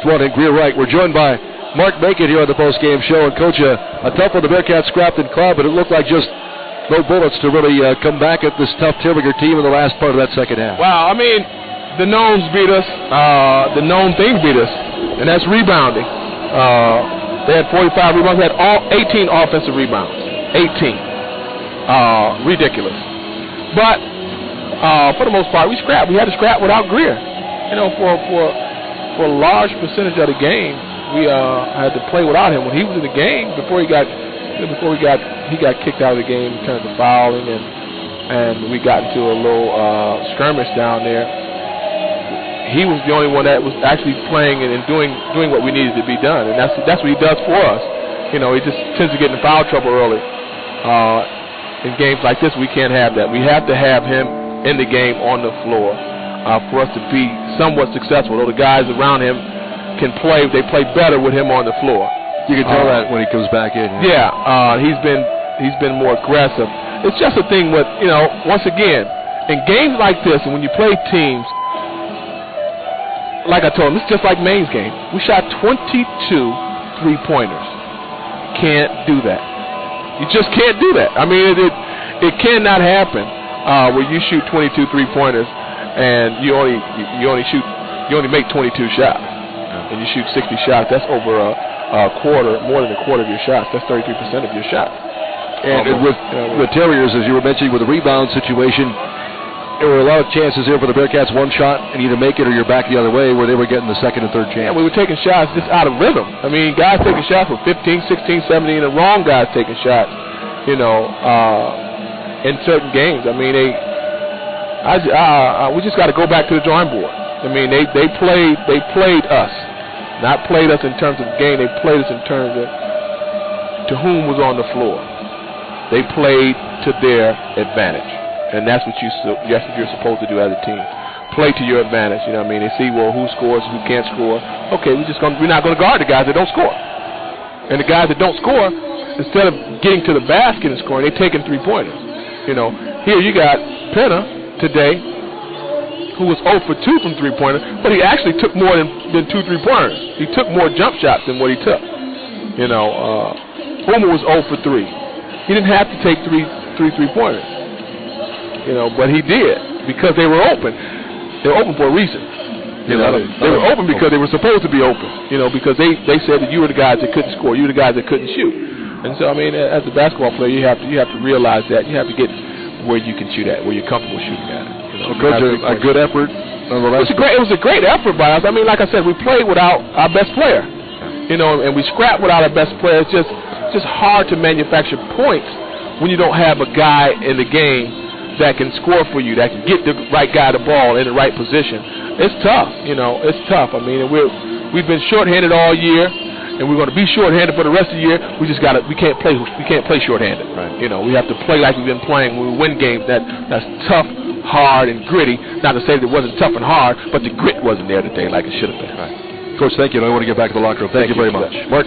One in Greer right. We're joined by Mark Macon here on the post-game show. And Coach, a tough one. The Bearcats scrapped and clawed, but it looked like just no bullets to really come back at this tough Timberger team in the last part of that second half. Wow, I mean, the knowns beat us. The known things beat us, and that's rebounding. They had 45 rebounds. They had all 18 offensive rebounds. 18. Ridiculous. But for the most part, we scrapped. We had to scrap without Greer. You know, for a large percentage of the game, we had to play without him. When he was in the game, before he got kicked out of the game in terms of fouling, and we got into a little skirmish down there. He was the only one that was actually playing and doing what we needed to be done, and that's what he does for us. You know, he just tends to get in foul trouble early. In games like this, we can't have that. We have to have him in the game on the floor. For us to be somewhat successful, though the guys around him can play, they play better with him on the floor. You can tell that when he comes back in. Yeah, he's been more aggressive. It's just a thing with, you know, once again, in games like this, and when you play teams, like I told him, it's just like Maine's game. We shot 22 three-pointers. Can't do that. You just can't do that. I mean, it cannot happen where you shoot 22 three-pointers and you only make 22 shots, and you shoot 60 shots. That's over a quarter, more than a quarter of your shots. That's 33% of your shots. And with the Terriers, as you were mentioning, with the rebound situation, there were a lot of chances here for the Bearcats. One shot and either make it or you're back the other way, where they were getting the second and third chance. Yeah, we were taking shots just out of rhythm. I mean, guys taking shots for 15, 16, 17, the wrong guys taking shots. You know, in certain games. I mean, we just got to go back to the drawing board. I mean, they played us, not played us in terms of game. They played us in terms of to whom was on the floor. They played to their advantage, and that's what you're supposed to do as a team. Play to your advantage. You know what I mean? They see, well, who scores, who can't score. Okay, we're not going to guard the guys that don't score. And the guys that don't score, instead of getting to the basket and scoring, they're taking three-pointers. You know, here you got Penna today, who was 0 for 2 from three-pointers, but he actually took more than 2 three-pointers. He took more jump shots than what he took. You know, Homer was 0 for 3. He didn't have to take three-pointers. You know, but he did because they were open. They were open for a reason. You know, they were open because they were supposed to be open. You know, because they said that you were the guys that couldn't score, you were the guys that couldn't shoot. And so, I mean, as a basketball player, you have to realize that. You have to get where you can shoot at, where you're comfortable shooting at. You know, so, Coach, a good effort. It was a great effort by us. I mean, like I said, we played without our best player. You know, and we scrapped without our best player. It's just hard to manufacture points when you don't have a guy in the game that can score for you, that can get the right guy the ball in the right position. It's tough. You know, it's tough. I mean, and we've been shorthanded all year. And we're going to be shorthanded for the rest of the year. We can't play shorthanded. Right. You know, we have to play like we've been playing when we win games. That's tough, hard, and gritty. Not to say that it wasn't tough and hard, but the grit wasn't there today like it should have been. Right. Coach, thank you. I want to get back to the locker room. Thank you very much. Mark.